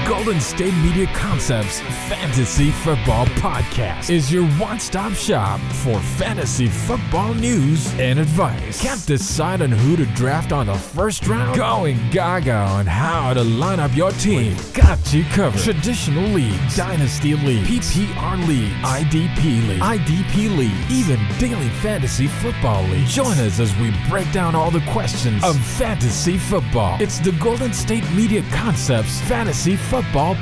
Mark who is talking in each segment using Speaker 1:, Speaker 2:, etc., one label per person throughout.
Speaker 1: Golden State Media Concepts Fantasy Football Podcast is your one-stop shop for fantasy football news and advice. Can't decide on who to draft on the first round? Going gaga on how to line up your team. Got you covered. Traditional leagues, dynasty leagues, PPR leagues, IDP league, even daily fantasy football leagues. Join us as we break down all the questions of fantasy football. It's the Golden State Media Concepts Fantasy Football Podcast.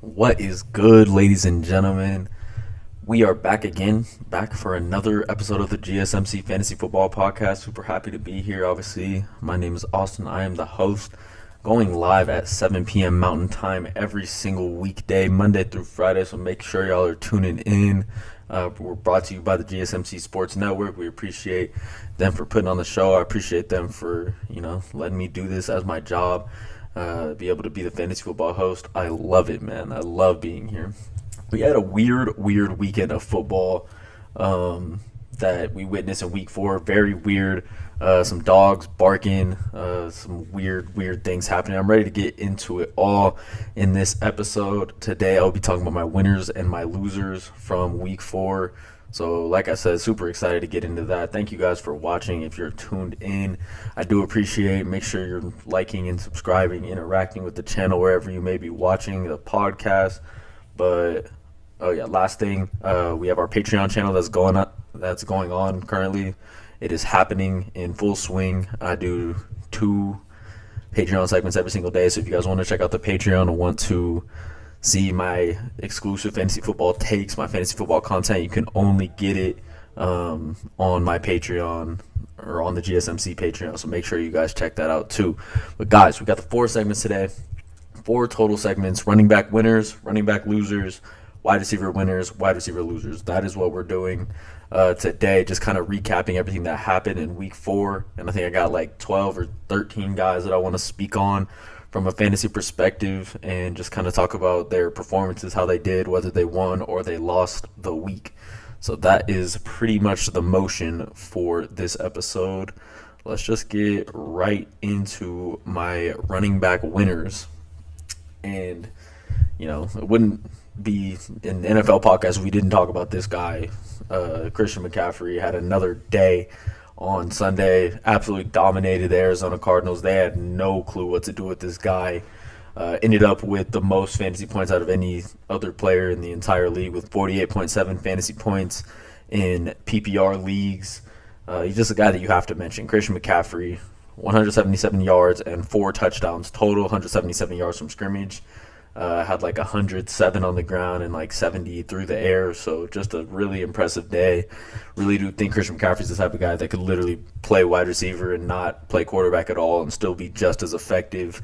Speaker 2: What is good, ladies and gentlemen? We are back again, back for another episode of the GSMC Fantasy Football Podcast. Super happy to be here, obviously. My name is Austin. I am the host, going live at 7 p.m. Mountain Time every single weekday, Monday through Friday, so make sure y'all are tuning in. We're brought to you by the GSMC Sports Network. We appreciate them for putting on the show. I appreciate them for, letting me do this as my job, be able to be the fantasy football host. I love it, man. I love being here. We had a weird weekend of football that we witnessed in week 4. Very weird. Some dogs barking, some weird things happening. I'm ready to get into it all in this episode. Today I'll be talking about my winners and my losers from week 4. So like I said, super excited to get into that. Thank you guys for watching. If you're tuned in, I do appreciate. Make sure you're liking and subscribing, interacting with the channel wherever you may be watching the podcast. But last thing, we have our Patreon channel that's going on currently. It is happening in full swing. I do 2 Patreon segments every single day. So if you guys want to check out the Patreon and want to see my exclusive fantasy football takes, my fantasy football content, you can only get it on my Patreon or on the GSMC Patreon. So make sure you guys check that out too. But guys, we got the 4 segments today. 4 total segments: running back winners, running back losers, wide receiver winners, wide receiver losers. That is what we're doing today, just kind of recapping everything that happened in week 4. And I think I got like 12 or 13 guys that I want to speak on from a fantasy perspective and just kind of talk about their performances, how they did, whether they won or they lost the week. So that is pretty much the motion for this episode. Let's just get right into my running back winners. And, it wouldn't be an NFL podcast if we didn't talk about this guy. Christian McCaffrey had another day on Sunday, absolutely dominated the Arizona Cardinals. They had no clue what to do with this guy. Ended up with the most fantasy points out of any other player in the entire league with 48.7 fantasy points in PPR leagues. He's just a guy that you have to mention. Christian McCaffrey, 177 yards and 4 touchdowns total, 177 yards from scrimmage. Had like 107 on the ground and like 70 through the air. So just a really impressive day. Really do think Christian McCaffrey's the type of guy that could literally play wide receiver and not play quarterback at all and still be just as effective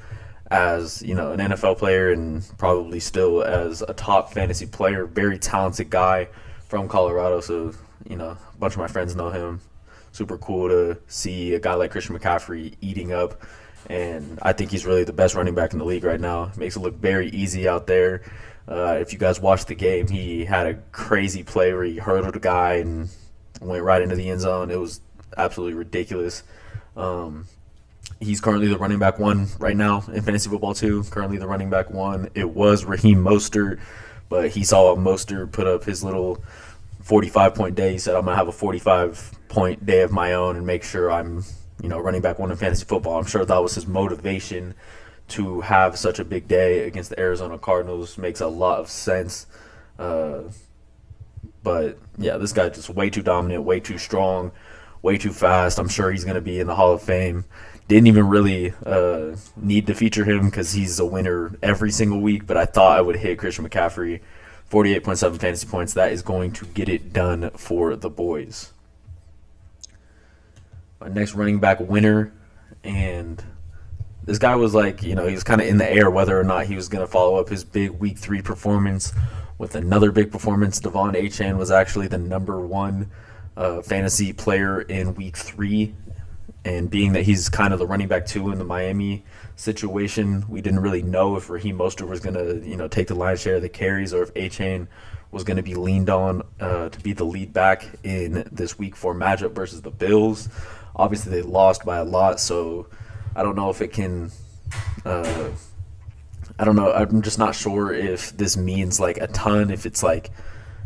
Speaker 2: as, an NFL player and probably still as a top fantasy player. Very talented guy from Colorado. So, a bunch of my friends know him. Super cool to see a guy like Christian McCaffrey eating up. And I think he's really the best running back in the league right now. Makes it look very easy out there. If you guys watched the game, he had a crazy play where he hurdled a guy and went right into the end zone. It was absolutely ridiculous. He's currently the running back 1 right now in fantasy football too. Currently the running back 1. It was Raheem Mostert, but he saw Mostert put up his little 45-point day. He said, I'm going to have a 45-point day of my own and make sure I'm running back 1 in fantasy football. I'm sure that was his motivation to have such a big day against the Arizona Cardinals. Makes a lot of sense. But yeah, this guy just way too dominant, way too strong, way too fast. I'm sure he's going to be in the Hall of Fame. Didn't even really need to feature him because he's a winner every single week, but I thought I would hit Christian McCaffrey. 48.7 fantasy points. That is going to get it done for the boys. My next running back winner, and this guy was like, he was kind of in the air whether or not he was going to follow up his big week 3 performance with another big performance. Devon Achane was actually the number 1 fantasy player in week 3, and being that he's kind of the running back 2 in the Miami situation, we didn't really know if Raheem Mostert was going to, take the lion's share of the carries or if Achane was going to be leaned on to be the lead back in this Week 4 matchup versus the Bills. Obviously, they lost by a lot, so I don't know if it can I don't know. I'm just not sure if this means like a ton, if it's like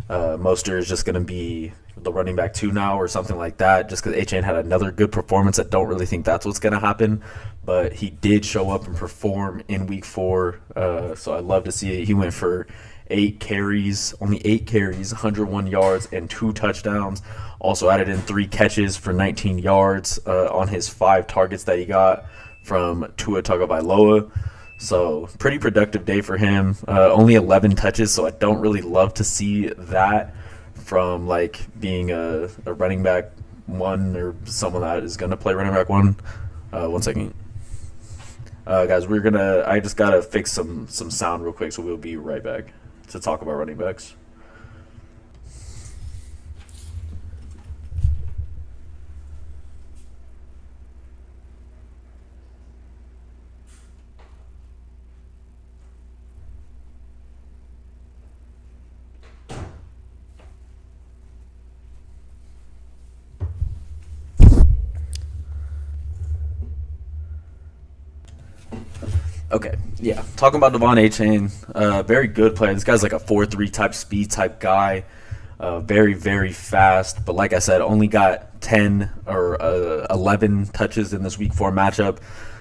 Speaker 2: Mostert is just going to be the running back 2 now or something like that, just because Achane had another good performance. I don't really think that's what's going to happen, but he did show up and perform in Week 4, so I'd love to see it. He went for only 8 carries, 101 yards, and 2 touchdowns. Also added in 3 catches for 19 yards on his 5 targets that he got from Tua Tagovailoa. So pretty productive day for him. Only 11 touches, so I don't really love to see that from like being a running back 1 or someone that is going to play running back 1. 1 second. Guys, I just got to fix some sound real quick, so we'll be right back to talk about running backs. Okay, yeah. Talking about Devon Achane, very good player. This guy's like a 4.3 type speed type guy. Very, very fast. But like I said, only got 10 or 11 touches in this Week 4 matchup.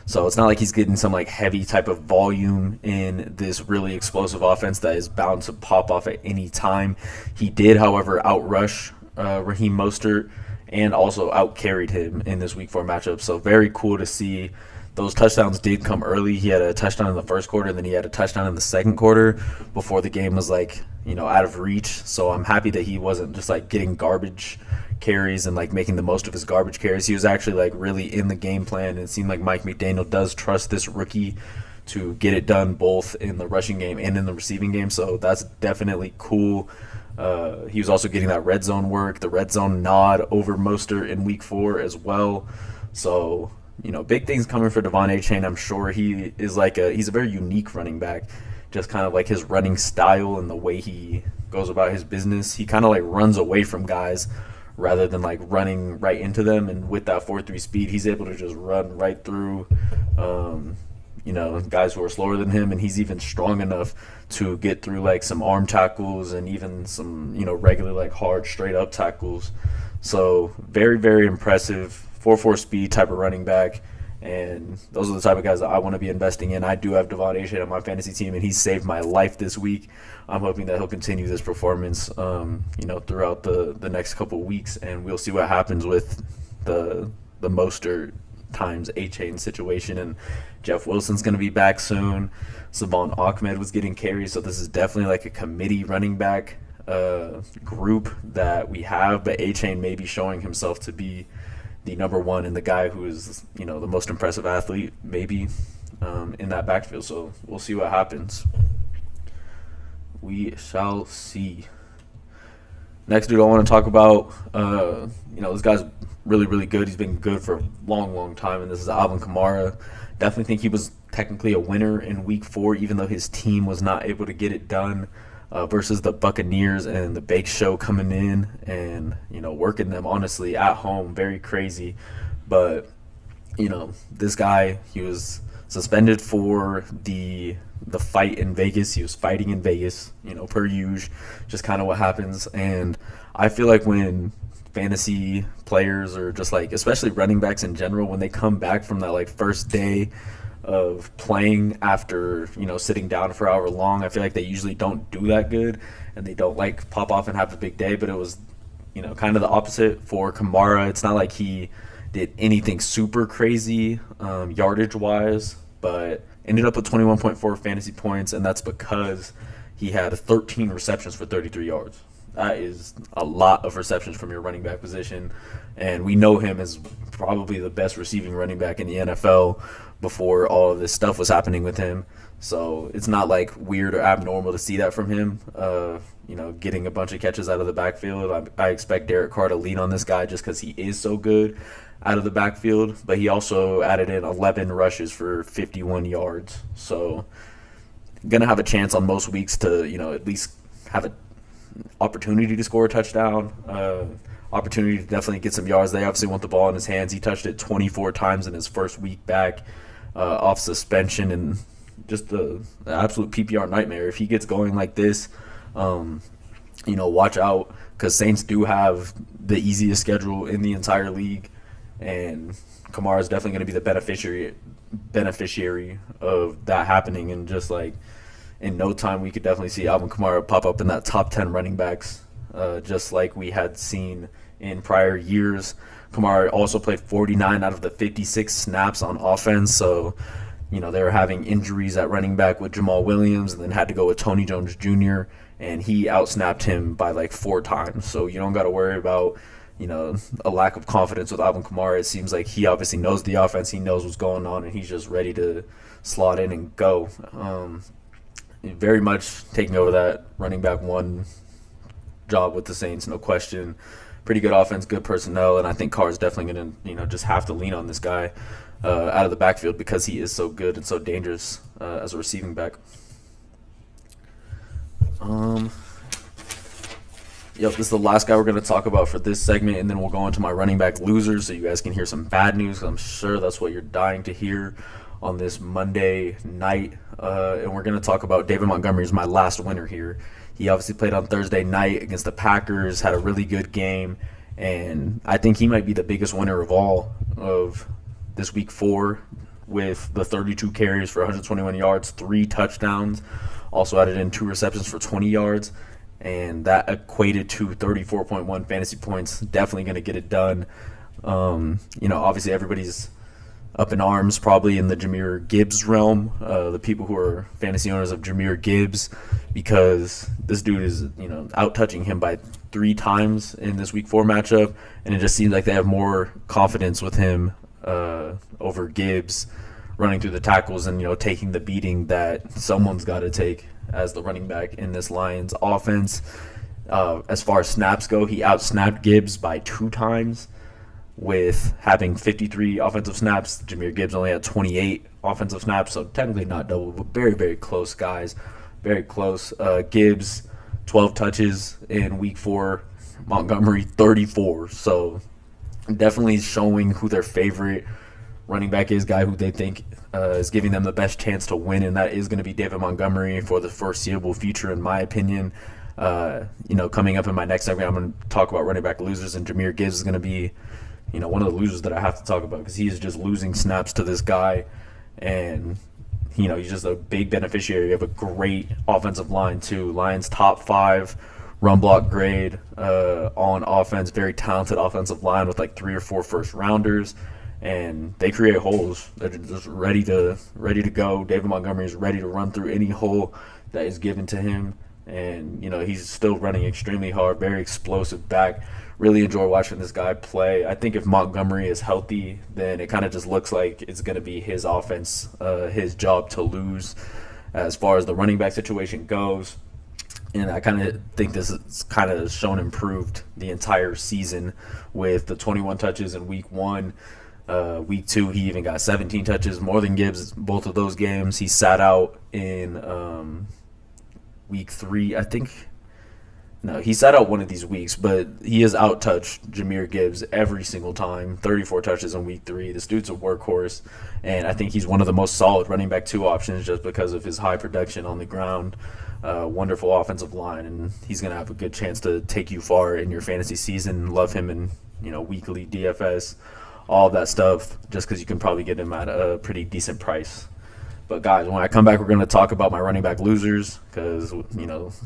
Speaker 2: So it's not like he's getting some like heavy type of volume in this really explosive offense that is bound to pop off at any time. He did, however, outrush Raheem Mostert and also outcarried him in this Week 4 matchup. So very cool to see. Those touchdowns did come early. He had a touchdown in the first quarter, and then he had a touchdown in the second quarter before the game was like, out of reach. So I'm happy that he wasn't just like getting garbage carries and like making the most of his garbage carries. He was actually like really in the game plan, and it seemed like Mike McDaniel does trust this rookie to get it done both in the rushing game and in the receiving game. So that's definitely cool. He was also getting that red zone work, the red zone nod over Mostert in Week 4 as well. So big things coming for Devon Achane. I'm sure he is he's a very unique running back. Just kind of like his running style and the way he goes about his business. He kind of like runs away from guys rather than like running right into them. And with that 4.3 speed, he's able to just run right through, guys who are slower than him. And he's even strong enough to get through like some arm tackles and even some, regular like hard straight up tackles. So very, very impressive. 4.4 speed type of running back, and those are the type of guys that I want to be investing in. I do have Devon Achane on my fantasy team, and he saved my life this week. I'm hoping that he'll continue this performance, throughout the next couple of weeks, and we'll see what happens with the Mostert times Achane situation. And Jeff Wilson's going to be back soon. Savon Ahmed was getting carries, so this is definitely like a committee running back group that we have, but Achane may be showing himself to be the number 1 and the guy who is, the most impressive athlete maybe in that backfield. So we'll see what happens. We shall see. Next dude I want to talk about, this guy's really, really good. He's been good for a long, long time, and this is Alvin Kamara. Definitely think he was technically a winner in Week 4, even though his team was not able to get it done versus the Buccaneers and the Bake Show coming in and, working them, honestly, at home. Very crazy. But, this guy, he was suspended for the fight in Vegas. He was fighting in Vegas, per usual, just kind of what happens. And I feel like when fantasy players or just like, especially running backs in general, when they come back from that like first day of playing after, sitting down for however long, I feel like they usually don't do that good and they don't like pop off and have a big day. But it was, kind of the opposite for Kamara. It's not like he did anything super crazy yardage wise, but ended up with 21.4 fantasy points, and that's because he had 13 receptions for 33 yards. That is a lot of receptions from your running back position, and we know him as probably the best receiving running back in the NFL before all of this stuff was happening with him. So it's not like weird or abnormal to see that from him, getting a bunch of catches out of the backfield. I expect Derek Carr to lean on this guy just because he is so good out of the backfield, but he also added in 11 rushes for 51 yards. So going to have a chance on most weeks to, at least have opportunity to score a touchdown, opportunity to definitely get some yards. They obviously want the ball in his hands. He touched it 24 times in his first week back off suspension, and just the absolute PPR nightmare. If he gets going like this, watch out, because Saints do have the easiest schedule in the entire league, and Kamara is definitely going to be the beneficiary of that happening. And just like in no time, we could definitely see Alvin Kamara pop up in that top 10 running backs, just like we had seen in prior years. Kamara also played 49 out of the 56 snaps on offense, so they were having injuries at running back with Jamal Williams, and then had to go with Tony Jones Jr., and he outsnapped him by like 4 times. So you don't got to worry about a lack of confidence with Alvin Kamara. It seems like he obviously knows the offense, he knows what's going on, and he's just ready to slot in and go. Very much taking over that running back 1 job with the Saints, no question. Pretty good offense, good personnel, and I think Carr's definitely going to just have to lean on this guy out of the backfield, because he is so good and so dangerous as a receiving back. This is the last guy we're going to talk about for this segment, and then we'll go into my running back losers so you guys can hear some bad news. I'm sure that's what you're dying to hear on this Monday night. And we're going to talk about David Montgomery is my last winner here. He obviously played on Thursday night against the Packers, had a really good game, and I think he might be the biggest winner of all of this week 4, with the 32 carries for 121 yards, 3 touchdowns, also added in 2 receptions for 20 yards. And that equated to 34.1 fantasy points. Definitely going to get it done. Obviously everybody's up in arms probably in the Jahmyr Gibbs realm, the people who are fantasy owners of Jahmyr Gibbs, because this dude is, out-touching him by 3 times in this week 4 matchup, and it just seems like they have more confidence with him over Gibbs running through the tackles and, taking the beating that someone's got to take as the running back in this Lions offense. As far as snaps go, he outsnapped Gibbs by 2 times with having 53 offensive snaps. Jahmyr Gibbs only had 28 offensive snaps, so technically not double, but very, very close, guys. Very close. Gibbs, 12 touches in week 4. Montgomery, 34. So definitely showing who their favorite running back is, guy who they think is giving them the best chance to win, and that is going to be David Montgomery for the foreseeable future, in my opinion. Coming up in my next segment, I'm going to talk about running back losers, and Jahmyr Gibbs is going to be, one of the losers that I have to talk about, because he is just losing snaps to this guy, and he's just a big beneficiary of a great offensive line too. Lions top 5 run block grade on offense, very talented offensive line with like 3 or 4 first rounders. And they create holes. They're just ready to go. David Montgomery is ready to run through any hole that is given to him. And, he's still running extremely hard, very explosive back. Really enjoy watching this guy play. I think if Montgomery is healthy, then it kind of just looks like it's going to be his offense, his job to lose as far as the running back situation goes. And I kind of think this is kind of shown improved the entire season with the 21 touches in week 1. Week 2, he even got 17 touches, more than Gibbs both of those games. He sat out in week 3, I think. No, he sat out one of these weeks, but he has out-touched Jahmyr Gibbs every single time. 34 touches in week 3. This dude's a workhorse, and I think he's one of the most solid running back 2 options just because of his high production on the ground. Wonderful offensive line, and he's going to have a good chance to take you far in your fantasy season. Love him in weekly DFS. All of that stuff, just because you can probably get him at a pretty decent price. But guys, when I come back, we're going to talk about my running back losers, because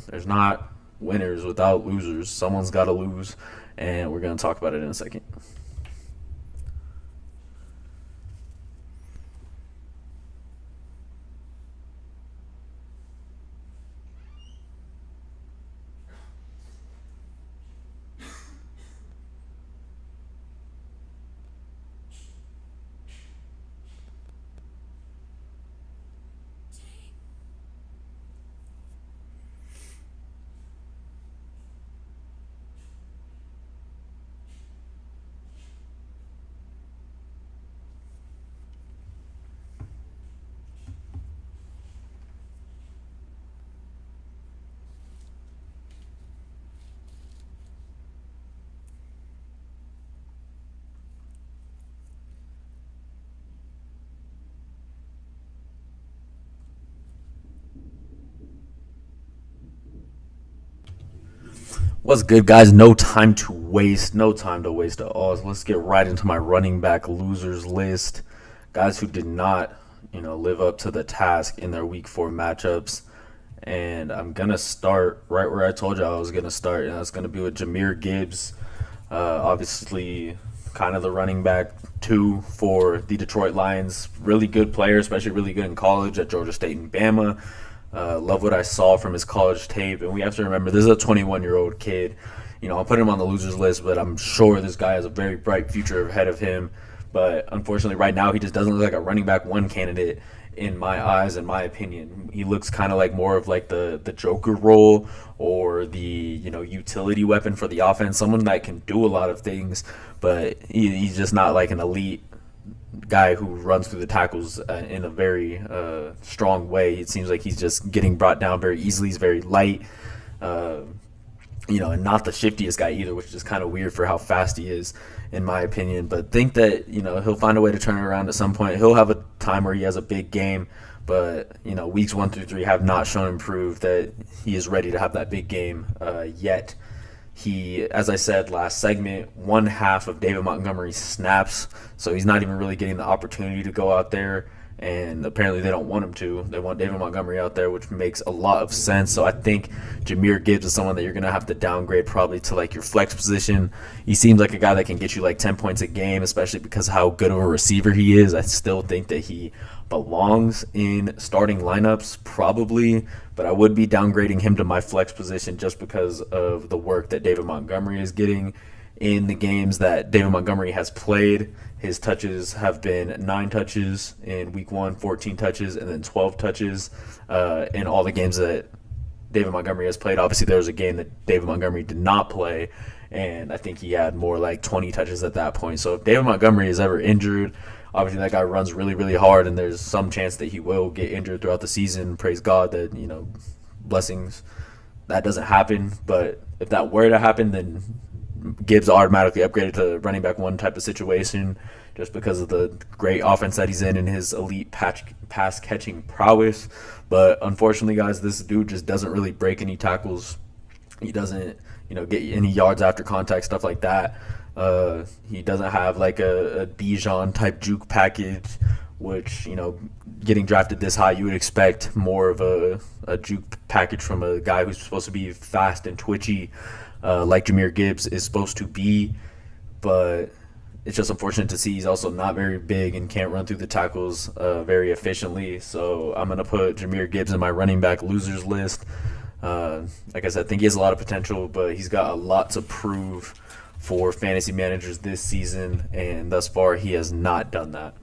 Speaker 2: there's not winners without losers. Someone's got to lose, and we're going to talk about it in a second. What's good, guys? No time to waste. No time to waste at all. So let's get right into my running back losers list. Guys who did not, live up to the task in their week 4 matchups. And I'm going to start right where I told you I was going to start. And that's going to be with Jahmyr Gibbs. Obviously, kind of the running back 2 for the Detroit Lions. Really good player, especially really good in college at Georgia State and Bama. Love what I saw from his college tape. And we have to remember, this is a 21-year-old kid. I'll put him on the losers list, but I'm sure this guy has a very bright future ahead of him. But unfortunately, right now, he just doesn't look like a running back 1 candidate in my eyes, in my opinion. He looks kind of like more of like the Joker role or the, utility weapon for the offense. Someone that can do a lot of things, but he's just not like an elite guy who runs through the tackles in a very strong way. It seems like he's just getting brought down very easily. He's very light, and not the shiftiest guy either, which is kind of weird for how fast he is, in my opinion. But think that, he'll find a way to turn it around at some point. He'll have a time where he has a big game, but, weeks 1 through 3 have not shown him prove that he is ready to have that big game yet. He, as I said last segment, 1/2 of David Montgomery's snaps, so he's not even really getting the opportunity to go out there, and apparently they don't want him to. They want David Montgomery out there, which makes a lot of sense. So I think Jahmyr Gibbs is someone that you're going to have to downgrade probably to like your flex position. He seems like a guy that can get you like 10 points a game, especially because of how good of a receiver he is. I still think that he belongs in starting lineups probably, but I would be downgrading him to my flex position just because of the work that David Montgomery is getting in the games that David Montgomery has played. His touches have been 9 touches in week 1, 14 touches, and then 12 touches in all the games that David Montgomery has played. Obviously, there was a game that David Montgomery did not play, and I think he had more like 20 touches at that point. So if David Montgomery is ever injured, obviously that guy runs really, really hard, and there's some chance that he will get injured throughout the season. Praise God that, blessings, that doesn't happen. But if that were to happen, then Gibbs automatically upgraded to running back 1 type of situation just because of the great offense that he's in and his elite pass catching prowess. But unfortunately, guys, this dude just doesn't really break any tackles. He doesn't, get any yards after contact, stuff like that. He doesn't have like a Bijan type juke package, which, getting drafted this high, you would expect more of a juke package from a guy who's supposed to be fast and twitchy, like Jahmyr Gibbs is supposed to be. But it's just unfortunate to see he's also not very big and can't run through the tackles very efficiently. So I'm going to put Jahmyr Gibbs in my running back losers list. Like I said, I think he has a lot of potential, but he's got a lot to prove for fantasy managers this season, and thus far he has not done that.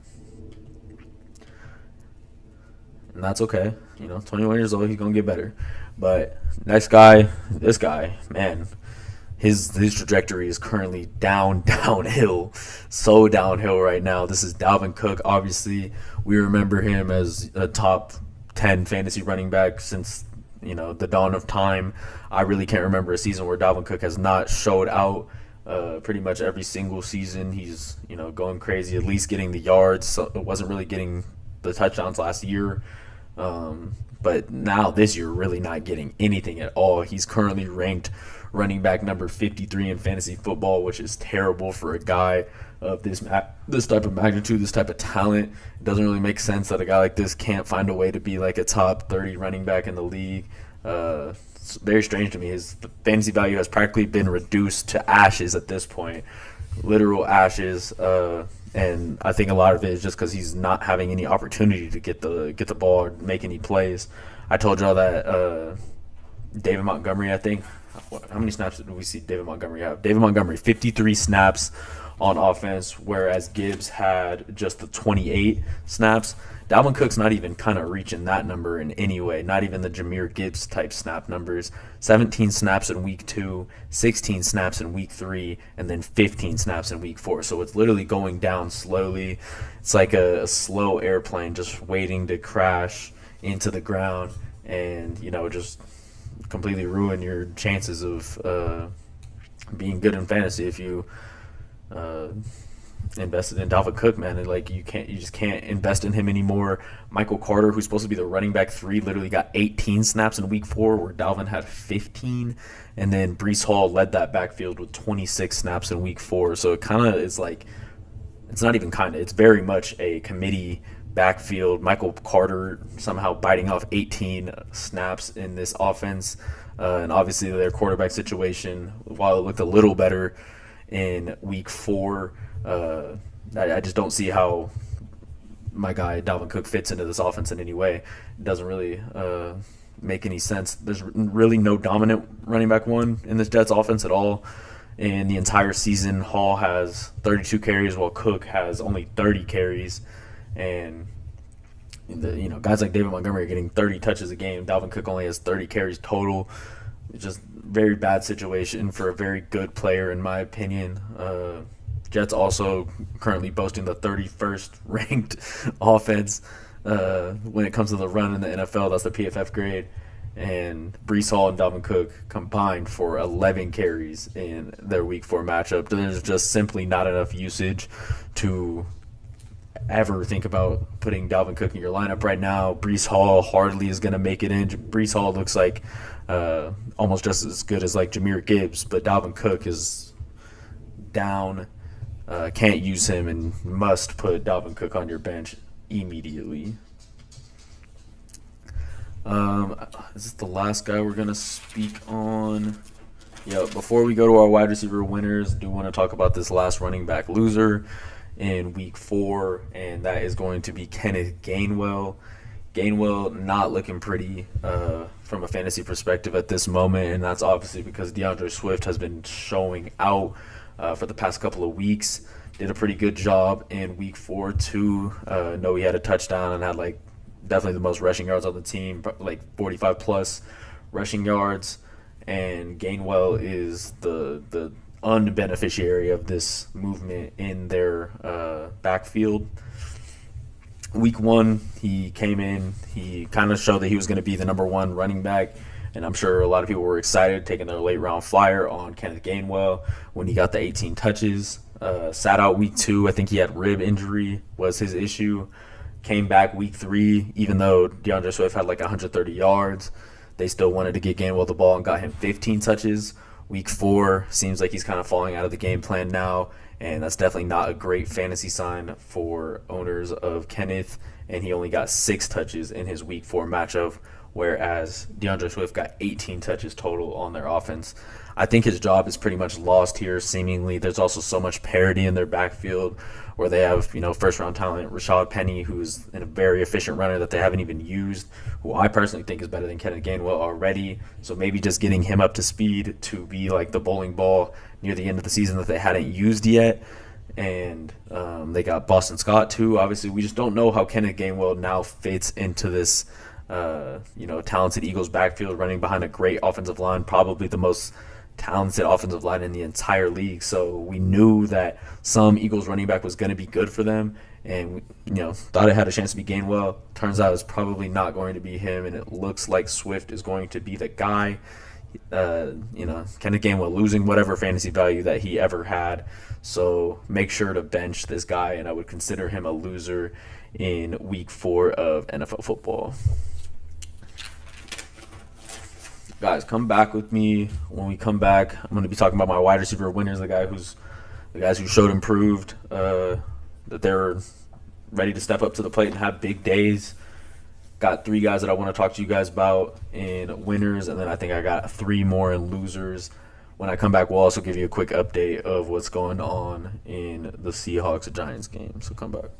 Speaker 2: And that's okay. 21 years old, he's going to get better. But next guy, this guy, man, his trajectory is currently downhill, so downhill right now. This is Dalvin Cook. Obviously, we remember him as a top 10 fantasy running back since, the dawn of time. I really can't remember a season where Dalvin Cook has not showed out. Pretty much every single season he's going crazy, at least getting the yards. So it wasn't really getting the touchdowns last year, but now this year really not getting anything at all. He's currently ranked running back number 53 in fantasy football, which is terrible for a guy of this type of magnitude, this type of talent. It doesn't really make sense that a guy like this can't find a way to be like a top 30 running back in the league. It's very strange to me. His fantasy value has practically been reduced to ashes at this point, literal ashes. And I think a lot of it is just because he's not having any opportunity to get the ball or make any plays. I told y'all that David Montgomery, I think, how many snaps did we see David Montgomery have? David Montgomery, 53 snaps on offense, whereas Gibbs had just the 28 snaps. Dalvin Cook's not even kind of reaching that number in any way, not even the Jahmyr Gibbs type snap numbers. 17 snaps in week 2, 16 snaps in week 3, and then 15 snaps in week 4. So it's literally going down slowly. It's like a slow airplane just waiting to crash into the ground and, just completely ruin your chances of being good in fantasy if you invested in Dalvin Cook, man. And like you just can't invest in him anymore. Michael Carter, who's supposed to be the running back 3, literally got 18 snaps in week 4, where Dalvin had 15, and then Breece Hall led that backfield with 26 snaps in week 4. So it kind of is like, it's not even kind of, it's very much a committee backfield. Michael Carter somehow biting off 18 snaps in this offense, and obviously their quarterback situation, while it looked a little better in week 4, I just don't see how my guy Dalvin Cook fits into this offense in any way. It doesn't really make any sense. There's really no dominant running back 1 in this Jets offense at all. In the entire season, Hall has 32 carries while Cook has only 30 carries. And guys like David Montgomery are getting 30 touches a game. Dalvin Cook only has 30 carries total. It's just very bad situation for a very good player, in my opinion. Jets also currently boasting the 31st ranked offense when it comes to the run in the NFL. That's the PFF grade. And Breece Hall and Dalvin Cook combined for 11 carries in their week 4 matchup. There's just simply not enough usage to ever think about putting Dalvin Cook in your lineup right now. Breece Hall hardly is going to make it in. Breece Hall looks like almost just as good as like Jahmyr Gibbs, but Dalvin Cook is down. Can't use him and must put Dalvin Cook on your bench immediately. Is this the last guy we're going to speak on? Yeah, before we go to our wide receiver winners, I do want to talk about this last running back loser in week 4, and that is going to be Kenneth Gainwell. Gainwell not looking pretty from a fantasy perspective at this moment, and that's obviously because DeAndre Swift has been showing out for the past couple of weeks. Did a pretty good job in week 4 too. Know he had a touchdown and had like definitely the most rushing yards on the team, like 45 plus rushing yards. And Gainwell is the unbeneficiary of this movement in their backfield. Week 1, he came in. He kind of showed that he was going to be the number 1 running back, and I'm sure a lot of people were excited taking their late round flyer on Kenneth Gainwell when he got the 18 touches. Sat out week 2. I think he had rib injury was his issue. Came back week 3, even though DeAndre Swift had like 130 yards. They still wanted to get Gainwell the ball and got him 15 touches. Week 4 seems like he's kind of falling out of the game plan now, and that's definitely not a great fantasy sign for owners of Kenneth. And he only got 6 touches in his week 4 matchup, whereas DeAndre Swift got 18 touches total on their offense. I think his job is pretty much lost here, seemingly. There's also so much parity in their backfield where they have, first-round talent, Rashad Penny, who's a very efficient runner that they haven't even used, who I personally think is better than Kenneth Gainwell already. So maybe just getting him up to speed to be like the bowling ball near the end of the season that they hadn't used yet. And they got Boston Scott, too. Obviously, we just don't know how Kenneth Gainwell now fits into this talented Eagles backfield, running behind a great offensive line, probably the most talented offensive line in the entire league. So we knew that some Eagles running back was going to be good for them, and thought it had a chance to be Gainwell. Turns out it's probably not going to be him, and it looks like Swift is going to be the guy. Kenneth Gainwell losing whatever fantasy value that he ever had. So make sure to bench this guy, and I would consider him a loser in week 4 of NFL football. Guys, come back with me. When we come back, I'm going to be talking about my wide receiver winners, the guys who showed improved, that they're ready to step up to the plate and have big days. Got 3 guys that I want to talk to you guys about in winners, and then I think I got 3 more in losers. When I come back, we'll also give you a quick update of what's going on in the Seahawks-Giants game. So come back.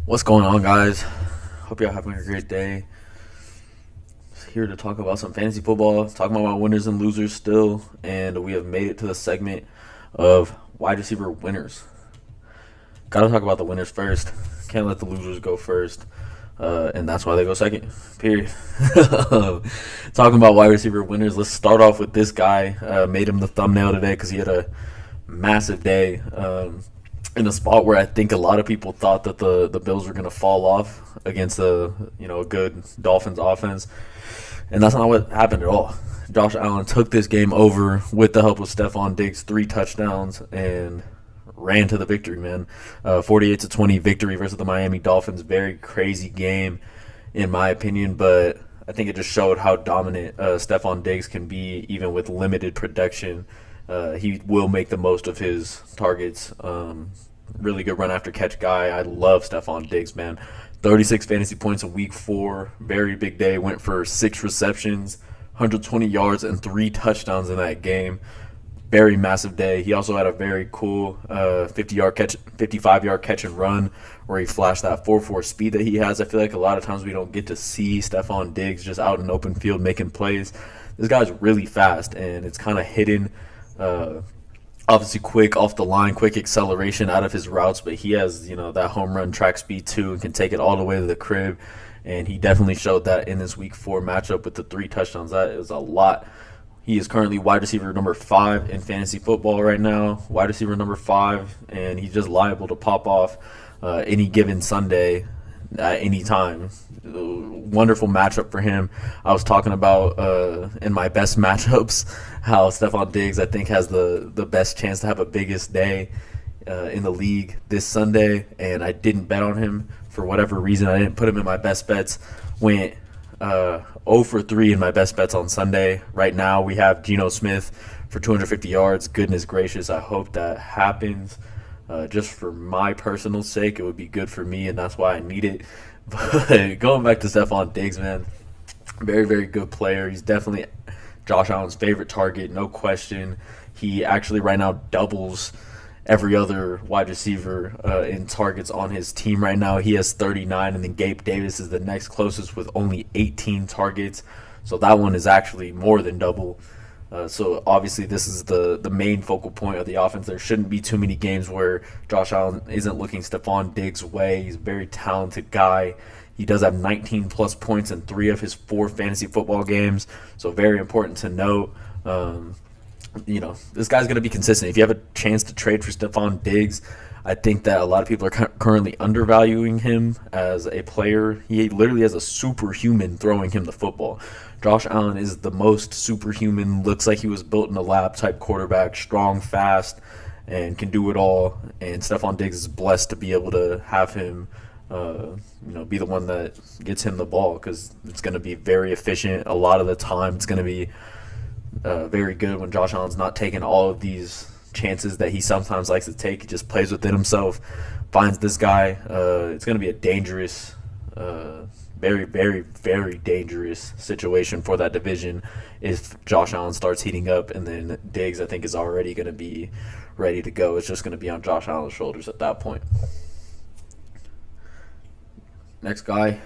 Speaker 2: What's going on, guys? Hope y'all having a great day. Here to talk about some fantasy football, talking about my winners and losers still, and we have made it to the segment of wide receiver winners. Gotta talk about the winners first. Can't let the losers go first, and that's why they go second. Period. Talking about wide receiver winners, let's start off with this guy. Made him the thumbnail today because he had a massive day. In a spot where I think a lot of people thought that the Bills were going to fall off against a good Dolphins offense, and that's not what happened at all. Josh Allen took this game over with the help of Stephon Diggs, 3 touchdowns, and ran to the victory, man. 48-20 victory versus the Miami Dolphins. Very crazy game, in my opinion, but I think it just showed how dominant Stephon Diggs can be, even with limited production. He will make the most of his targets. Really good run after catch guy. I love Stephon Diggs, man. 36 fantasy points in week 4. Very big day. Went for 6 receptions, 120 yards, and 3 touchdowns in that game. Very massive day. He also had a very cool 55-yard catch and run where he flashed that 4.4 speed that he has. I feel like a lot of times we don't get to see Stephon Diggs just out in open field making plays. This guy's really fast, and it's kind of hidden. Obviously quick off the line, quick acceleration out of his routes, but he has, that home run track speed too and can take it all the way to the crib. And he definitely showed that in this week 4 matchup with the 3 touchdowns. That is a lot. He is currently wide receiver number 5 in fantasy football right now. Wide receiver number 5, and he's just liable to pop off any given Sunday at any time. Wonderful matchup for him. I was talking about in my best matchups how Stephon Diggs, I think, has the best chance to have a biggest day in the league this Sunday, and I didn't bet on him for whatever reason. I didn't put him in my best bets. Went 0 for 3 in my best bets on Sunday. Right now we have Geno Smith for 250 yards. Goodness gracious, I hope that happens. Just for my personal sake, it would be good for me, and that's why I need it. But going back to Stephon Diggs, man, very, very good player. He's definitely Josh Allen's favorite target, no question. He actually right now doubles every other wide receiver in targets on his team right now. He has 39, and then Gabe Davis is the next closest with only 18 targets. So that one is actually more than double. So obviously this is the main focal point of the offense. There shouldn't be too many games where Josh Allen isn't looking Stephon Diggs' way. He's a very talented guy. He does have 19-plus points in 3 of his 4 fantasy football games. So very important to note. This guy's going to be consistent. If you have a chance to trade for Stephon Diggs, I think that a lot of people are currently undervaluing him as a player. He literally has a superhuman throwing him the football. Josh Allen is the most superhuman, looks like he was built in a lab type quarterback, strong, fast, and can do it all. And Stephon Diggs is blessed to be able to have him, be the one that gets him the ball, because it's going to be very efficient a lot of the time. It's going to be very good when Josh Allen's not taking all of these chances that he sometimes likes to take. He just plays within himself, finds this guy. It's going to be a dangerous, very, very, very dangerous situation for that division if Josh Allen starts heating up, and then Diggs, I think, is already going to be ready to go. It's just going to be on Josh Allen's shoulders at that point. Next guy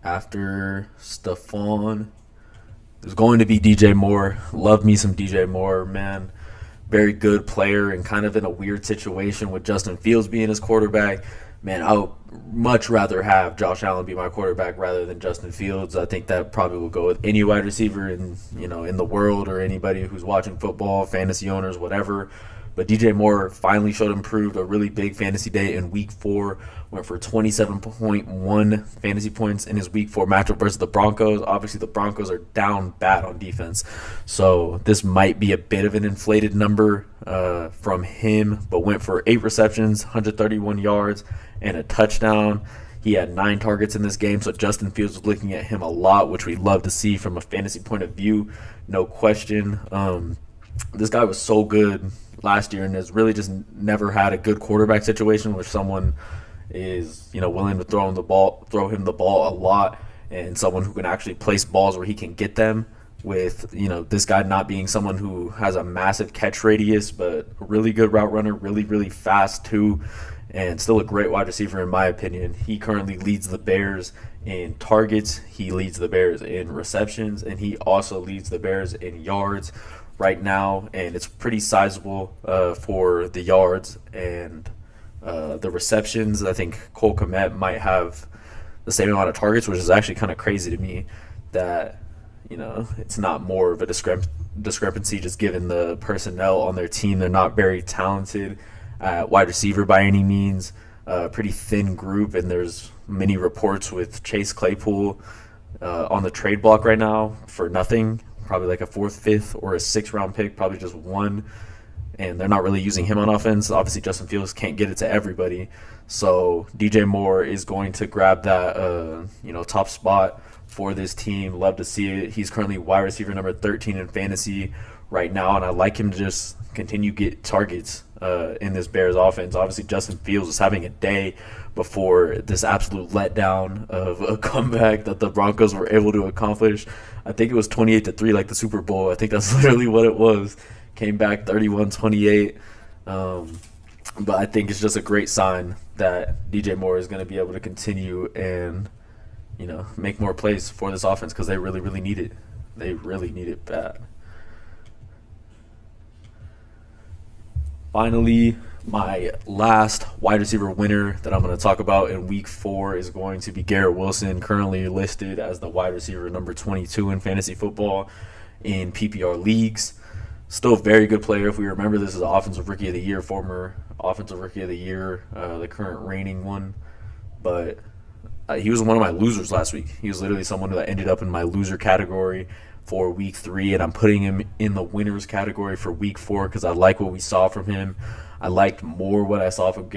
Speaker 2: after Stephon is going to be DJ Moore. Love me some DJ Moore, man. Very good player, and kind of in a weird situation with Justin Fields being his quarterback. Man, I would much rather have Josh Allen be my quarterback rather than Justin Fields. I think that probably will go with any wide receiver in the world, or anybody who's watching football, fantasy owners, whatever. But DJ Moore finally showed improved. A really big fantasy day in week 4. Went for 27.1 fantasy points in his week 4 matchup versus the Broncos. Obviously, the Broncos are down bad on defense, so this might be a bit of an inflated number from him, but went for 8 receptions, 131 yards, and a touchdown. He had 9 targets in this game, so Justin Fields was looking at him a lot, which we love to see from a fantasy point of view, no question. This guy was so good last year and has really just never had a good quarterback situation where someone is willing to throw him the ball a lot, and someone who can actually place balls where he can get them, with this guy not being someone who has a massive catch radius, but a really good route runner, really, really fast too. and still a great wide receiver in my opinion. He currently leads the Bears in targets, he leads the Bears in receptions, and he also leads the Bears in yards right now, and it's pretty sizable for the yards and the receptions. I think Cole Kmet might have the same amount of targets, which is actually kind of crazy to me that, it's not more of a discrepancy just given the personnel on their team. They're not very talented at wide receiver by any means. Pretty thin group, and there's many reports with Chase Claypool on the trade block right now for nothing, probably like a 4th, 5th, or a 6th round pick, probably just one, and they're not really using him on offense. Obviously, Justin Fields can't get it to everybody, so DJ Moore is going to grab that top spot for this team. Love to see it. He's currently wide receiver number 13 in fantasy right now, and I like him to just continue get targets in this Bears offense. Obviously, Justin Fields was having a day before this absolute letdown of a comeback that the Broncos were able to accomplish. I think it was 28-3, like the Super Bowl. I think that's literally what it was. Came back 31-28. But I think it's just a great sign that DJ Moore is going to be able to continue and make more plays for this offense because they really, really need it. They really need it bad. Finally, my last wide receiver winner that I'm going to talk about in week 4 is going to be Garrett Wilson, currently listed as the wide receiver number 22 in fantasy football in PPR leagues. Still a very good player. If we remember, this is the Offensive Rookie of the Year, former Offensive Rookie of the Year, the current reigning one. But he was one of my losers last week. He was literally someone that ended up in my loser category for week 3, and I'm putting him in the winners category for week 4 because I like what we saw from him. I liked more what I saw from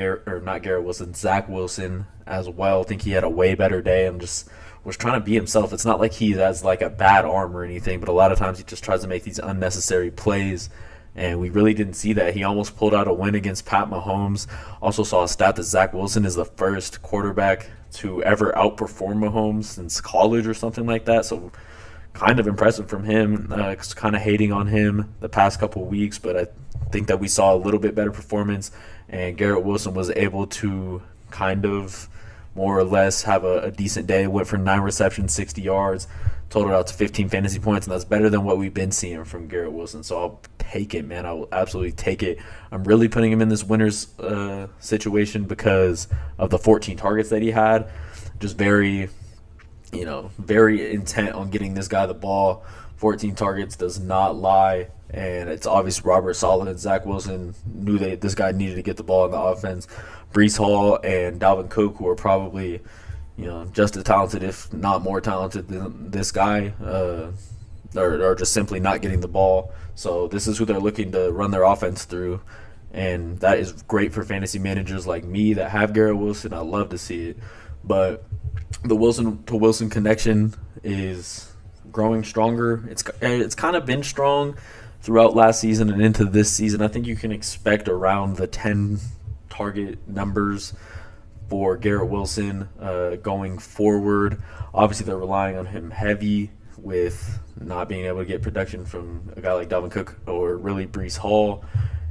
Speaker 2: Zach Wilson as well. I think he had a way better day and just was trying to be himself. It's not like he has like a bad arm or anything, but a lot of times he just tries to make these unnecessary plays, and we really didn't see that. He almost pulled out a win against Pat Mahomes. Also saw a stat that Zach Wilson is the first quarterback to ever outperform Mahomes since college or something like that, so kind of impressive from him. Kind of hating on him the past couple weeks, but I think that we saw a little bit better performance, and Garrett Wilson was able to kind of more or less have a decent day. Went for 9 receptions, 60 yards, totaled out to 15 fantasy points, and that's better than what we've been seeing from Garrett Wilson. So I'll take it, man. I will absolutely take it. I'm really putting him in this winner's situation because of the 14 targets that he had. Just very intent on getting this guy the ball. 14 targets does not lie, and it's obvious Robert Saleh and Zach Wilson knew that this guy needed to get the ball in the offense. Breece Hall and Dalvin Cook, who are probably just as talented, if not more talented than this guy, are just simply not getting the ball. So this is who they're looking to run their offense through, and that is great for fantasy managers like me that have Garrett Wilson. I love to see it. But the Wilson to Wilson connection is growing stronger. It's kind of been strong throughout last season and into this season. I think you can expect around the 10 target numbers for Garrett Wilson going forward. Obviously, they're relying on him heavy with not being able to get production from a guy like Dalvin Cook or really Breece Hall.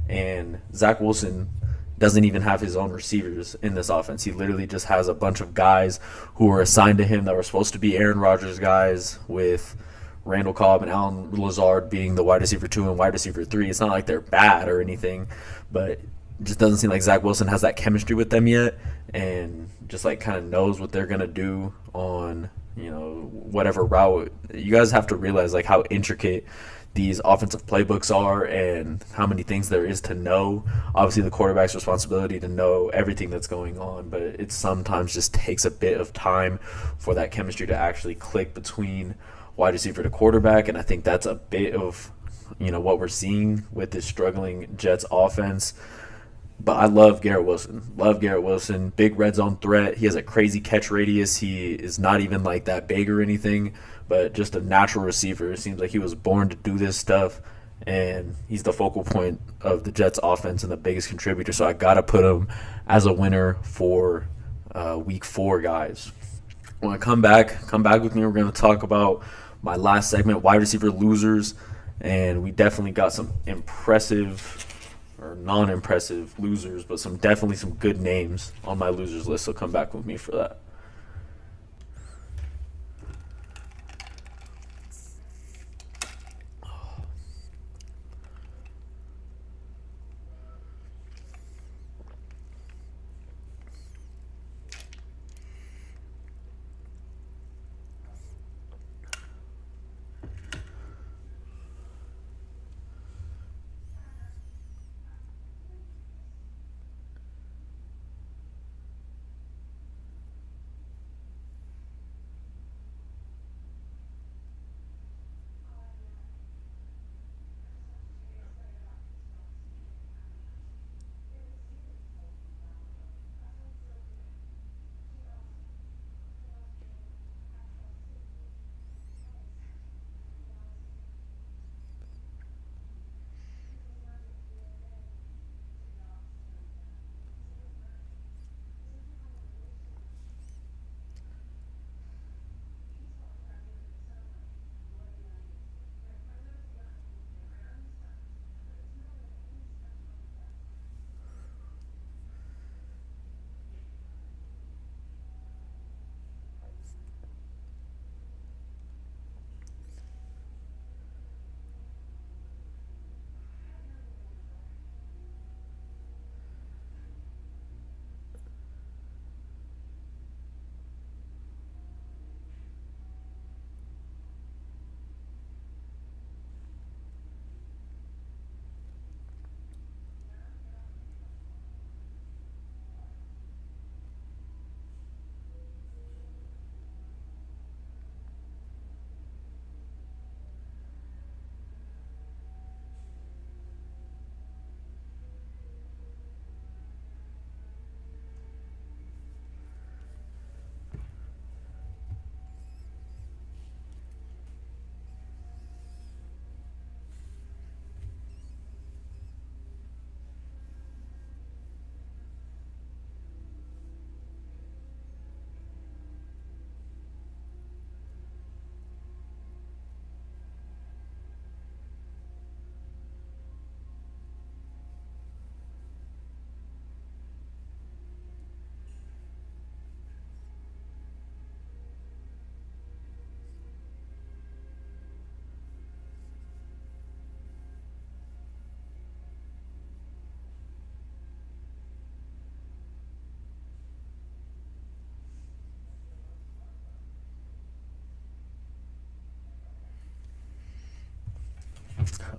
Speaker 2: And Zach Wilson doesn't even have his own receivers in this offense. He literally just has a bunch of guys who are assigned to him that were supposed to be Aaron Rodgers guys, with Randall Cobb and Allen Lazard being the wide receiver 2 and wide receiver 3. It's not like they're bad or anything, but it just doesn't seem like Zach Wilson has that chemistry with them yet, and just like kind of knows what they're going to do on, whatever route. You guys have to realize like how intricate these offensive playbooks are and how many things there is to know. Obviously, the quarterback's responsibility to know everything that's going on, but it sometimes just takes a bit of time for that chemistry to actually click between wide receiver to quarterback, and I think that's a bit of what we're seeing with this struggling Jets offense. But I love Garrett Wilson. Big red zone threat. He has a crazy catch radius. He is not even like that big or anything, but just a natural receiver. It seems like he was born to do this stuff, and he's the focal point of the Jets offense and the biggest contributor. So I got to put him as a winner for week 4, guys. When I come back with me, we're going to talk about my last segment, wide receiver losers, and we definitely got some impressive or non-impressive losers, but definitely some good names on my losers list. So come back with me for that.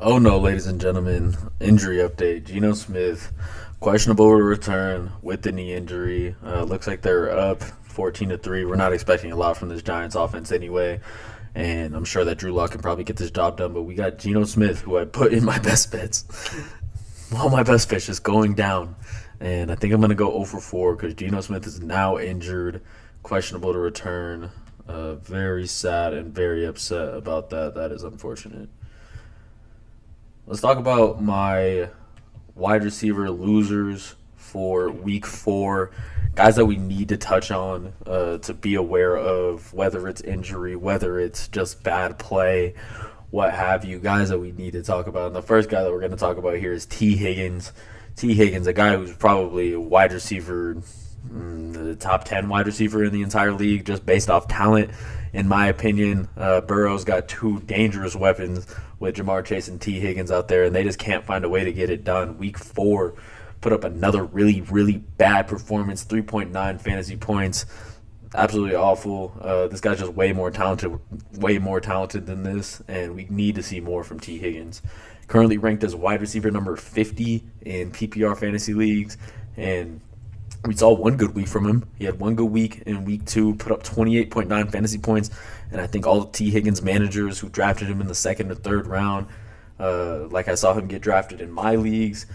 Speaker 2: Oh no, ladies and gentlemen, injury update. Geno Smith, questionable to return with the knee injury. Looks like they're up 14-3. We're not expecting a lot from this Giants offense anyway, and I'm sure that Drew Lock can probably get this job done. But we got Geno Smith, who I put in my best bets. All my best bets just going down, and I think I'm gonna go 0-4 because Geno Smith is now injured, questionable to return. Very sad and very upset about that. That is unfortunate. Let's talk about my wide receiver losers for week 4. Guys that we need to touch on to be aware of, whether it's injury, whether it's just bad play, what have you. Guys that we need to talk about. And the first guy that we're going to talk about here is T. Higgins. T. Higgins, a guy who's probably a wide receiver, the top 10 wide receiver in the entire league, just based off talent. In my opinion, Burrow's got two dangerous weapons with Jamar Chase and T. Higgins out there, and they just can't find a way to get it done. Week 4, put up another really, really bad performance, 3.9 fantasy points. Absolutely awful. This guy's just way more talented than this, and we need to see more from T. Higgins. Currently ranked as wide receiver number 50 in PPR fantasy leagues, and we saw one good week from him. He had one good week in week 2, put up 28.9 fantasy points, and I think all the T. Higgins managers who drafted him in the 2nd or 3rd round, like I saw him get drafted in my leagues,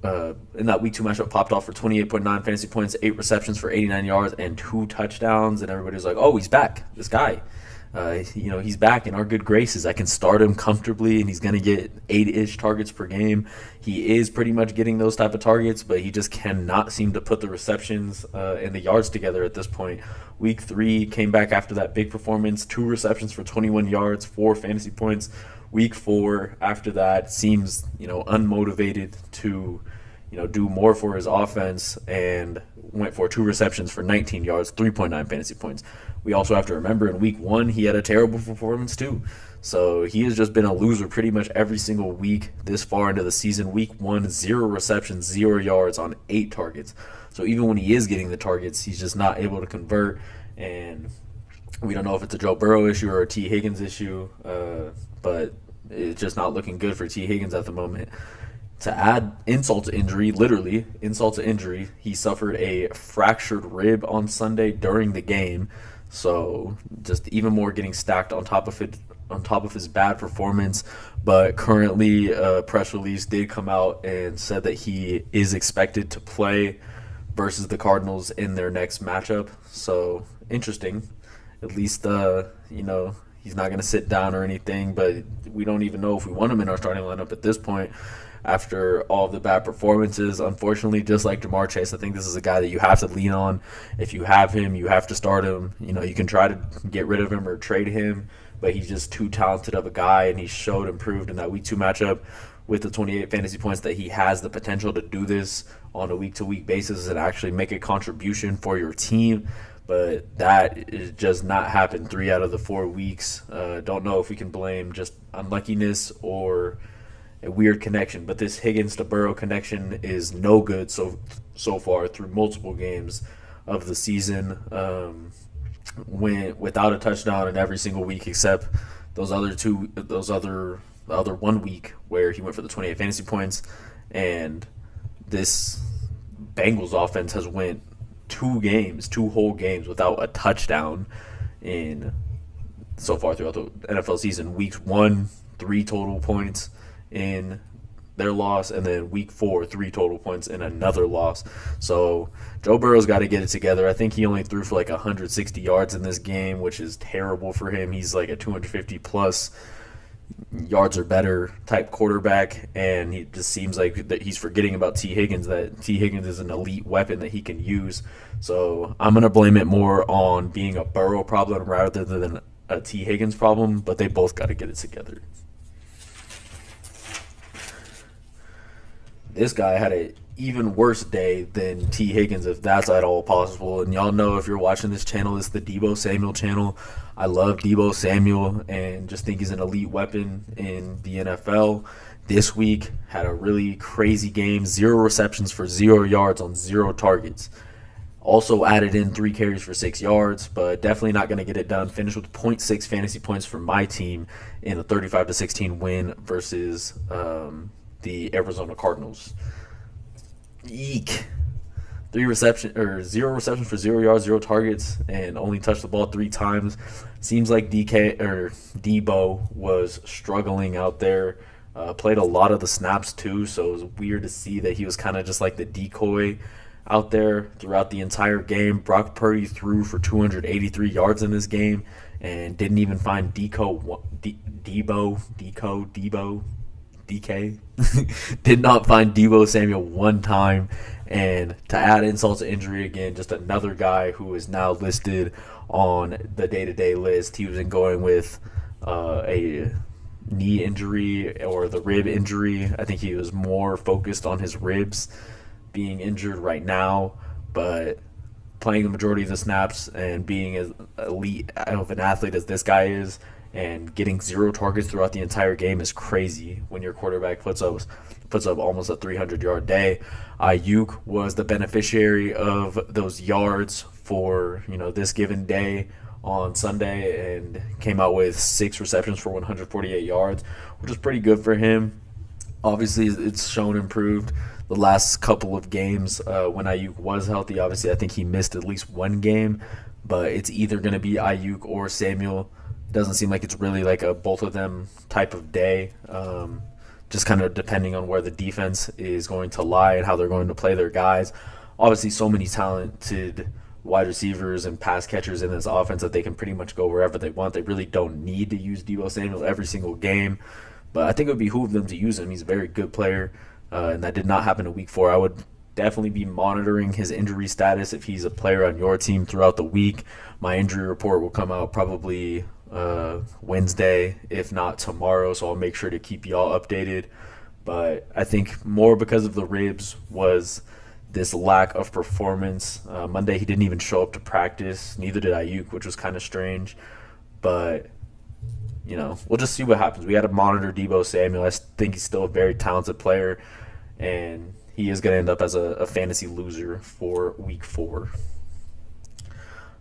Speaker 2: in that week 2 matchup, popped off for 28.9 fantasy points, 8 receptions for 89 yards, and 2 touchdowns, and everybody was like, oh, he's back, this guy. he's back in our good graces. I can start him comfortably, and he's going to get 8-ish targets per game. He is pretty much getting those type of targets, but he just cannot seem to put the receptions and the yards together at this point. Week 3 came back after that big performance, 2 receptions for 21 yards, 4 fantasy points. Week 4 after that seems, unmotivated to, do more for his offense, and went for 2 receptions for 19 yards, 3.9 fantasy points. We also have to remember in week 1 he had a terrible performance too. So he has just been a loser pretty much every single week this far into the season. Week 1, 0 receptions, 0 yards on 8 targets. So even when he is getting the targets, he's just not able to convert. And we don't know if it's a Joe Burrow issue or a T. Higgins issue, but it's just not looking good for T. Higgins at the moment. To add insult to injury, literally insult to injury, he suffered a fractured rib on Sunday during the game. So just even more getting stacked on top of it, on top of his bad performance. But currently, a press release did come out and said that he is expected to play versus the Cardinals in their next matchup. So interesting. At least, he's not going to sit down or anything. But we don't even know if we want him in our starting lineup at this point, after all of the bad performances. Unfortunately, just like Jamar Chase, I think this is a guy that you have to lean on. If you have him, you have to start him. You can try to get rid of him or trade him, but he's just too talented of a guy, and he showed improved in that Week 2 matchup with the 28 fantasy points that he has the potential to do this on a week-to-week basis and actually make a contribution for your team. But that is just not happened 3 out of the 4 weeks. Don't know if we can blame just unluckiness or a weird connection, but this Higgins to Burrow connection is no good so far through multiple games of the season. Went without a touchdown in every single week except the other 1 week where he went for the 28 fantasy points. And this Bengals offense has went 2 whole games without a touchdown in so far throughout the NFL season. Week 1, 3 total points in their loss, and then week 4, 3 total points in another loss. So Joe Burrow's got to get it together. I think he only threw for like 160 yards in this game, which is terrible for him. He's like a 250 plus yards or better type quarterback, and he just seems like that he's forgetting about T. Higgins, that T. Higgins is an elite weapon that he can use. So I'm going to blame it more on being a Burrow problem rather than a T. Higgins problem, but they both got to get it together. This guy had an even worse day than T. Higgins, if that's at all possible. And y'all know, if you're watching this channel, it's the Deebo Samuel channel. I love Deebo Samuel and just think he's an elite weapon in the NFL. This week had a really crazy game, 0 receptions for 0 yards on 0 targets. Also added in 3 carries for 6 yards, but definitely not going to get it done. Finished with 0.6 fantasy points for my team in a 35-16 win versus the Arizona Cardinals. Eek. 0 receptions for 0 yards, 0 targets, and only touched the ball 3 times. Seems like Deebo was struggling out there. Played a lot of the snaps too, so it was weird to see that he was kind of just like the decoy out there throughout the entire game. Brock Purdy threw for 283 yards in this game and didn't even find DK did not find Deebo Samuel 1 time. And to add insult to injury again, just another guy who is now listed on the day-to-day list. He was going with a knee injury or the rib injury. I think he was more focused on his ribs being injured right now, but playing the majority of the snaps and being as elite of an athlete as this guy is, and getting 0 targets throughout the entire game is crazy when your quarterback puts up almost a 300-yard day. Ayuk was the beneficiary of those yards for this given day on Sunday, and came out with 6 receptions for 148 yards, which is pretty good for him. Obviously, it's shown improved the last couple of games when Ayuk was healthy. Obviously, I think he missed at least 1 game, but it's either going to be Ayuk or Samuel. Doesn't seem like it's really like a both of them type of day, just kind of depending on where the defense is going to lie and how they're going to play their guys. Obviously, so many talented wide receivers and pass catchers in this offense that they can pretty much go wherever they want. They really don't need to use Deebo Samuel every single game, but I think it would behoove them to use him. He's a very good player, and that did not happen in Week 4. I would definitely be monitoring his injury status if he's a player on your team throughout the week. My injury report will come out probably Wednesday, if not tomorrow, so I'll make sure to keep y'all updated. But I think more because of the ribs was this lack of performance. Monday he didn't even show up to practice. Neither did Ayuk, which was kind of strange. But, we'll just see what happens. We got to monitor Deebo Samuel. I think he's still a very talented player, and he is going to end up as a fantasy loser for Week 4.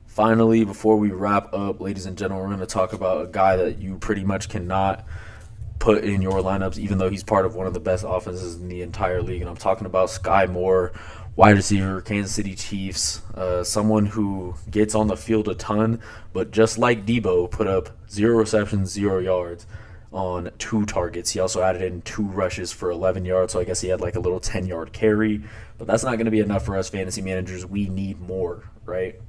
Speaker 2: Finally, before we wrap up, ladies and gentlemen, we're going to talk about a guy that you pretty much cannot put in your lineups, even though he's part of one of the best offenses in the entire league. And I'm talking about Sky Moore, wide receiver, Kansas City Chiefs, someone who gets on the field a ton, but just like Deebo, put up 0 receptions, 0 yards on 2 targets. He also added in 2 rushes for 11 yards, so I guess he had like a little 10-yard carry. But that's not going to be enough for us fantasy managers. We need more, right?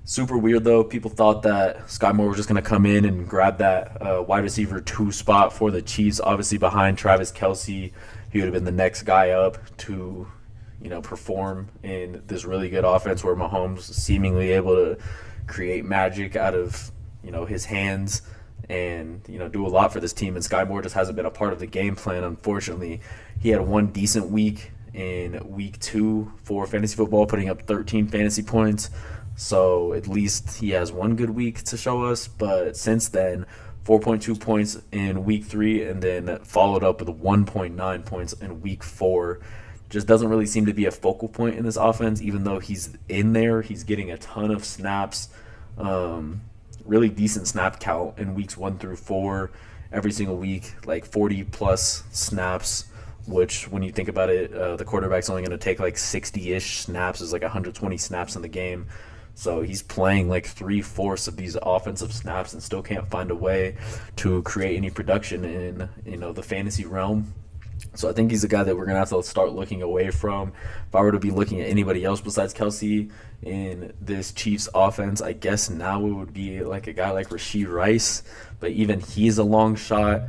Speaker 2: Super weird, though. People thought that Sky Moore was just going to come in and grab that wide receiver 2 spot for the Chiefs. Obviously, behind Travis Kelce, he would have been the next guy up to, perform in this really good offense where Mahomes is seemingly able to create magic out of, his hands and, do a lot for this team. And Sky Moore just hasn't been a part of the game plan, unfortunately. He had one decent week in Week 2 for fantasy football, putting up 13 fantasy points. So at least he has one good week to show us. But since then, 4.2 points in Week 3 and then followed up with 1.9 points in Week 4. Just doesn't really seem to be a focal point in this offense, even though he's in there. He's getting a ton of snaps, really decent snap count in Weeks 1 through 4 every single week, like 40-plus snaps, which when you think about it, the quarterback's only going to take like 60-ish snaps. Is like 120 snaps in the game. So he's playing like 3/4 of these offensive snaps and still can't find a way to create any production in the fantasy realm. So I think he's a guy that we're going to have to start looking away from. If I were to be looking at anybody else besides Kelce in this Chiefs offense, I guess now it would be like a guy like Rashee Rice. But even he's a long shot.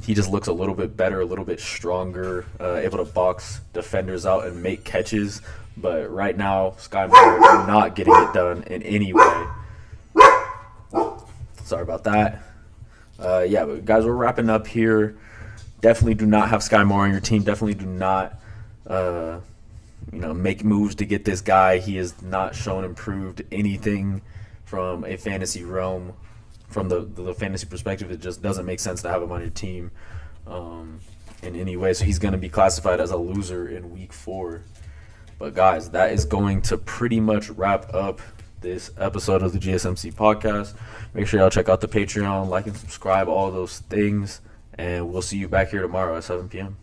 Speaker 2: He just looks a little bit better, a little bit stronger, able to box defenders out and make catches. But right now, Sky Moore is not getting it done in any way. Sorry about that. But guys, we're wrapping up here. Definitely do not have Sky Moore on your team. Definitely do not, make moves to get this guy. He has not shown improved anything from a fantasy realm. From the fantasy perspective, it just doesn't make sense to have him on your team in any way. So he's going to be classified as a loser in Week 4. But guys, that is going to pretty much wrap up this episode of the GSMC podcast. Make sure y'all check out the Patreon, like and subscribe, all those things. And we'll see you back here tomorrow at 7 p.m.